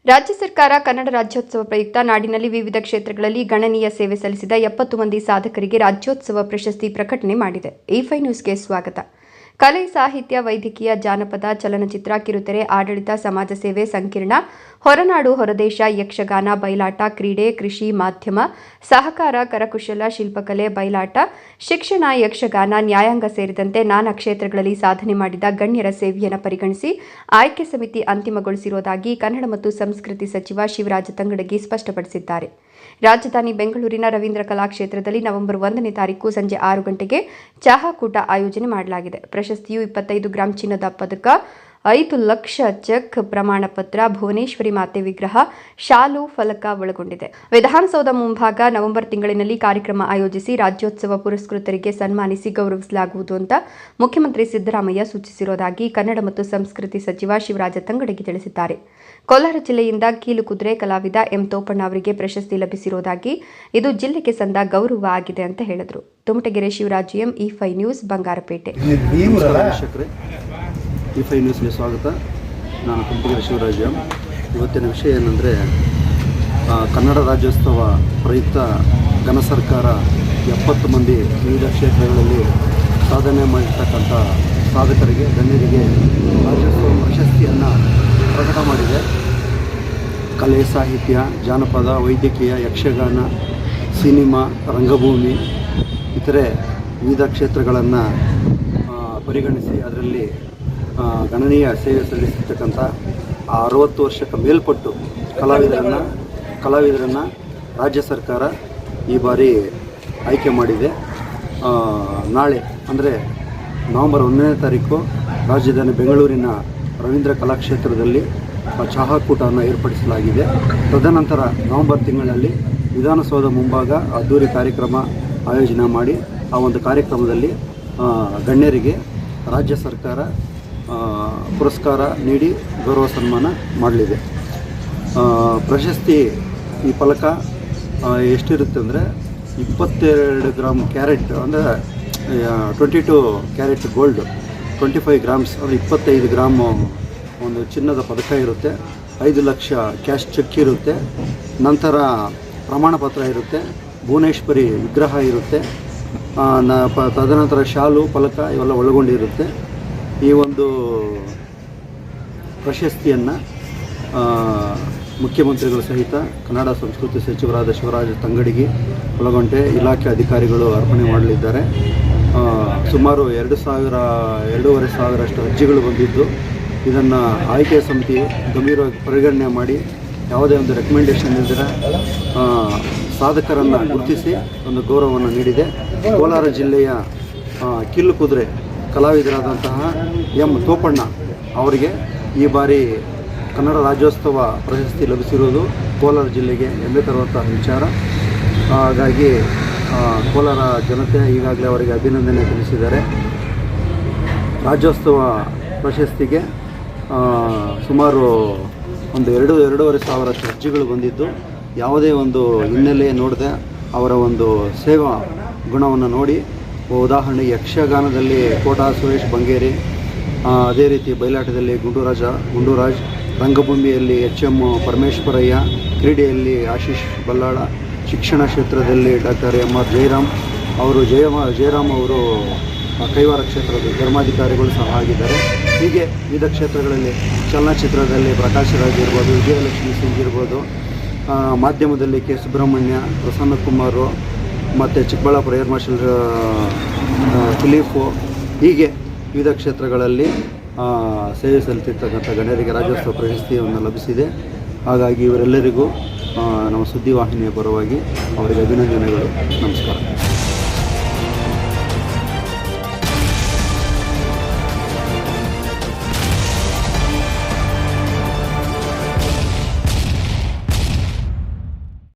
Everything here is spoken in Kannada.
ರಾಜ್ಯ ಸರ್ಕಾರ ಕನ್ನಡ ರಾಜ್ಯೋತ್ಸವ ಪ್ರಯುಕ್ತ ನಾಡಿನಲ್ಲಿ ವಿವಿಧ ಕ್ಷೇತ್ರಗಳಲ್ಲಿ ಗಣನೀಯ ಸೇವೆ ಸಲ್ಲಿಸಿದ 70 ಮಂದಿ ಸಾಧಕರಿಗೆ ರಾಜ್ಯೋತ್ಸವ ಪ್ರಶಸ್ತಿ ಪ್ರಕಟಣೆ ಮಾಡಿದೆ. E5 ನ್ಯೂಸ್ಗೆ ಸ್ವಾಗತ. ಕಲೆ, ಸಾಹಿತ್ಯ, ವೈದ್ಯಕೀಯ, ಜಾನಪದ, ಚಲನಚಿತ್ರ, ಕಿರುತೆರೆ, ಆಡಳಿತ, ಸಮಾಜ ಸೇವೆ, ಸಂಕೀರ್ಣ, ಹೊರನಾಡು ಹೊರದೇಶ, ಯಕ್ಷಗಾನ, ಬಯಲಾಟ, ಕ್ರೀಡೆ, ಕೃಷಿ, ಮಾಧ್ಯಮ, ಸಹಕಾರ, ಕರಕುಶಲ, ಶಿಲ್ಪಕಲೆ, ಬಯಲಾಟ, ಶಿಕ್ಷಣ, ಯಕ್ಷಗಾನ, ನ್ಯಾಯಾಂಗ ಸೇರಿದಂತೆ ನಾನಾ ಕ್ಷೇತ್ರಗಳಲ್ಲಿ ಸಾಧನೆ ಮಾಡಿದ ಗಣ್ಯರ ಸೇವೆಯನ್ನು ಪರಿಗಣಿಸಿ ಆಯ್ಕೆ ಸಮಿತಿ ಅಂತಿಮಗೊಳಿಸಿರುವುದಾಗಿ ಕನ್ನಡ ಮತ್ತು ಸಂಸ್ಕೃತಿ ಸಚಿವ ಶಿವರಾಜ ತಂಗಡಗಿ ಸ್ಪಷ್ಟಪಡಿಸಿದ್ದಾರೆ. ರಾಜಧಾನಿ ಬೆಂಗಳೂರಿನ ರವೀಂದ್ರ ಕಲಾಕ್ಷೇತ್ರದಲ್ಲಿ ನವೆಂಬರ್ 1ನೇ ತಾರೀಕು ಸಂಜೆ 6 ಗಂಟೆಗೆ ಚಹಾಕೂಟ ಆಯೋಜನೆ ಮಾಡಲಾಗಿದೆ. ಪ್ರಶಸ್ತಿಯು 25 ಗ್ರಾಂ ಚಿನ್ನದ ಪದಕ, 5 ಲಕ್ಷ ಚೆಕ್, ಪ್ರಮಾಣ ಪತ್ರ, ಭುವನೇಶ್ವರಿ ಮಾತೆ ವಿಗ್ರಹ, ಶಾಲು, ಫಲಕ ಒಳಗೊಂಡಿದೆ. ವಿಧಾನಸೌಧ ಮುಂಭಾಗ ನವೆಂಬರ್ ತಿಂಗಳಿನಲ್ಲಿ ಕಾರ್ಯಕ್ರಮ ಆಯೋಜಿಸಿ ರಾಜ್ಯೋತ್ಸವ ಪುರಸ್ಕೃತರಿಗೆ ಸನ್ಮಾನಿಸಿ ಗೌರವಿಸಲಾಗುವುದು ಅಂತ ಮುಖ್ಯಮಂತ್ರಿ ಸಿದ್ದರಾಮಯ್ಯ ಸೂಚಿಸಿರುವುದಾಗಿ ಕನ್ನಡ ಮತ್ತು ಸಂಸ್ಕೃತಿ ಸಚಿವ ಶಿವರಾಜ ತಂಗಡಗಿ ತಿಳಿಸಿದ್ದಾರೆ. ಕೋಲಾರ ಜಿಲ್ಲೆಯಿಂದ ಕೀಲುಕುದುರೆ ಕಲಾವಿದ ಎಂ ತೋಪಣ್ಣ ಅವರಿಗೆ ಪ್ರಶಸ್ತಿ ಲಭಿಸಿರುವುದಾಗಿ ಇದು ಜಿಲ್ಲೆಗೆ ಸಂದ ಗೌರವ ಆಗಿದೆ ಅಂತ ಹೇಳಿದರು. Tumatagere Shivaraj M, E5 news, Bangarapete. E5 ನ್ಯೂಸ್ಗೆ ಸ್ವಾಗತ. ನಾನು ತುಮಟಗೆರೆ ಶಿವರಾಜ್ ಎಂ. ಇವತ್ತಿನ ವಿಷಯ ಏನಂದರೆ, ಕನ್ನಡ ರಾಜ್ಯೋತ್ಸವ ಪ್ರಯುಕ್ತ ಘನ ಸರ್ಕಾರ 70 ಮಂದಿ ವಿವಿಧ ಕ್ಷೇತ್ರಗಳಲ್ಲಿ ಸಾಧನೆ ಮಾಡಿರ್ತಕ್ಕಂಥ ಸಾಧಕರಿಗೆ, ಗಣ್ಯರಿಗೆ ರಾಜ್ಯೋತ್ಸವ ಪ್ರಶಸ್ತಿಯನ್ನು ಪ್ರಕಟ ಮಾಡಿದೆ. ಕಲೆ, ಸಾಹಿತ್ಯ, ಜಾನಪದ, ವೈದ್ಯಕೀಯ, ಯಕ್ಷಗಾನ, ಸಿನಿಮಾ, ರಂಗಭೂಮಿ ಇತರೆ ವಿವಿಧ ಕ್ಷೇತ್ರಗಳನ್ನು ಪರಿಗಣಿಸಿ ಅದರಲ್ಲಿ ಗಣನೀಯ ಸೇವೆ ಸಲ್ಲಿಸಿರ್ತಕ್ಕಂಥ 60 ವರ್ಷಕ್ಕೆ ಮೇಲ್ಪಟ್ಟು ಕಲಾವಿದರನ್ನು ರಾಜ್ಯ ಸರ್ಕಾರ ಈ ಬಾರಿ ಆಯ್ಕೆ ಮಾಡಿದೆ. ನಾಳೆ ಅಂದರೆ ನವೆಂಬರ್ 1ನೇ ತಾರೀಕು ರಾಜಧಾನಿ ಬೆಂಗಳೂರಿನ ರವೀಂದ್ರ ಕಲಾಕ್ಷೇತ್ರದಲ್ಲಿ ಚಹಾಕೂಟವನ್ನು ಏರ್ಪಡಿಸಲಾಗಿದೆ. ತದನಂತರ ನವೆಂಬರ್ ತಿಂಗಳಲ್ಲಿ ವಿಧಾನಸೌಧ ಮುಂಭಾಗ ಅದ್ದೂರಿ ಕಾರ್ಯಕ್ರಮ ಆಯೋಜನೆ ಮಾಡಿ ಆ ಒಂದು ಕಾರ್ಯಕ್ರಮದಲ್ಲಿ ಗಣ್ಯರಿಗೆ ರಾಜ್ಯ ಸರ್ಕಾರ ಪುರಸ್ಕಾರ ನೀಡಿ ಗೌರವ ಸನ್ಮಾನ ಮಾಡಲಿದೆ. ಪ್ರಶಸ್ತಿ ಈ ಫಲಕ ಎಷ್ಟಿರುತ್ತೆ ಅಂದರೆ 22 ಗ್ರಾಮ್ ಕ್ಯಾರೆಟ್, ಅಂದರೆ 22 ಕ್ಯಾರೆಟ್ ಗೋಲ್ಡ್, 25 ಗ್ರಾಮ್ಸ್ ಅಂದರೆ 25 ಗ್ರಾಮ್ ಒಂದು ಚಿನ್ನದ ಪದಕ ಇರುತ್ತೆ, 5 ಲಕ್ಷ ಕ್ಯಾಶ್ ಚೆಕ್ ಇರುತ್ತೆ, ನಂತರ ಪ್ರಮಾಣ ಪತ್ರ ಇರುತ್ತೆ, ಭುವನೇಶ್ವರಿ ವಿಗ್ರಹ ಇರುತ್ತೆ, ತದನಂತರ ಶಾಲು, ಫಲಕ ಇವೆಲ್ಲ ಒಳಗೊಂಡಿರುತ್ತೆ. ಈ ಒಂದು ಪ್ರಶಸ್ತಿಯನ್ನು ಮುಖ್ಯಮಂತ್ರಿಗಳ ಸಹಿತ ಕನ್ನಡ ಸಂಸ್ಕೃತಿ ಸಚಿವರಾದ ಶಿವರಾಜ ತಂಗಡಗಿ ಒಳಗೊಂಡೆ ಇಲಾಖೆ ಅಧಿಕಾರಿಗಳು ಅರ್ಪಣೆ ಮಾಡಲಿದ್ದಾರೆ. ಸುಮಾರು 2,500 ಅರ್ಜಿಗಳು ಬಂದಿದ್ದು, ಇದನ್ನು ಆಯ್ಕೆ ಸಮಿತಿ ಗಂಭೀರವಾಗಿ ಪರಿಗಣನೆ ಮಾಡಿ ಯಾವುದೇ ಒಂದು ರೆಕಮೆಂಡೇಷನ್ ಇಲ್ಲದೆ ಸಾಧಕರನ್ನು ಗುರುತಿಸಿ ಒಂದು ಗೌರವವನ್ನು ನೀಡಿದೆ. ಕೋಲಾರ ಜಿಲ್ಲೆಯ ಕೀಲುಕುದುರೆ ಕಲಾವಿದರಾದಂತಹ ಎಂ ತೋಪಣ್ಣ ಅವರಿಗೆ ಈ ಬಾರಿ ಕನ್ನಡ ರಾಜ್ಯೋತ್ಸವ ಪ್ರಶಸ್ತಿ ಲಭಿಸಿರುವುದು ಕೋಲಾರ ಜಿಲ್ಲೆಗೆ ಹೆಮ್ಮೆ ತರುವಂತಹ ವಿಚಾರ. ಹಾಗಾಗಿ ಕೋಲಾರ ಜನತೆ ಈಗಾಗಲೇ ಅವರಿಗೆ ಅಭಿನಂದನೆ ತಿಳಿಸಿದ್ದಾರೆ. ರಾಜ್ಯೋತ್ಸವ ಪ್ರಶಸ್ತಿಗೆ ಸುಮಾರು ಒಂದು 2,500 ಅರ್ಜಿಗಳು ಬಂದಿದ್ದು, ಯಾವುದೇ ಒಂದು ಹಿನ್ನೆಲೆ ನೋಡದೆ ಅವರ ಒಂದು ಸೇವಾ ಗುಣವನ್ನು ನೋಡಿ, ಉದಾಹರಣೆಗೆ ಯಕ್ಷಗಾನದಲ್ಲಿ ಕೋಟಾ ಸುರೇಶ್ ಬಂಗೇರಿ, ಅದೇ ರೀತಿ ಬಯಲಾಟದಲ್ಲಿ ಗುಂಡೂರಾಜ್, ರಂಗಭೂಮಿಯಲ್ಲಿ HM ಪರಮೇಶ್ವರಯ್ಯ, ಕ್ರೀಡೆಯಲ್ಲಿ ಆಶೀಶ್ ಬಲ್ಲಾಳ, ಶಿಕ್ಷಣ ಕ್ಷೇತ್ರದಲ್ಲಿ ಡಾಕ್ಟರ್ MR ಜಯರಾಮ್ ಅವರು ಕೈವಾರ ಕ್ಷೇತ್ರದ ಧರ್ಮಾಧಿಕಾರಿಗಳು ಸಹ ಆಗಿದ್ದಾರೆ. ಹೀಗೆ ವಿವಿಧ ಕ್ಷೇತ್ರಗಳಲ್ಲಿ ಚಲನಚಿತ್ರದಲ್ಲಿ ಪ್ರಕಾಶ್ ರಾಜ್ ಇರ್ಬೋದು, ವಿಜಯಲಕ್ಷ್ಮಿ ಸಿಂಗ್ ಇರ್ಬೋದು, ಮಾಧ್ಯಮದಲ್ಲಿ ಕೆ. ಸುಬ್ರಹ್ಮಣ್ಯ, ಪ್ರಸನ್ನ ಕುಮಾರು, ಮತ್ತು ಚಿಕ್ಕಬಳ್ಳಾಪುರ ಏರ್ ಮಾರ್ಷಲ್ ಫಿಲಿಫು, ಹೀಗೆ ವಿವಿಧ ಕ್ಷೇತ್ರಗಳಲ್ಲಿ ಸೇವೆ ಸಲ್ಲಿಸಿರ್ತಕ್ಕಂಥ ಗಣ್ಯರಿಗೆ ರಾಜ್ಯೋತ್ಸವ ಪ್ರಶಸ್ತಿಯನ್ನು ಲಭಿಸಿದೆ. ಹಾಗಾಗಿ ಇವರೆಲ್ಲರಿಗೂ ನಮ್ಮ ಸುದ್ದಿವಾಹಿನಿಯ ಪರವಾಗಿ ಅವರಿಗೆ ಅಭಿನಂದನೆಗಳು. ನಮಸ್ಕಾರ.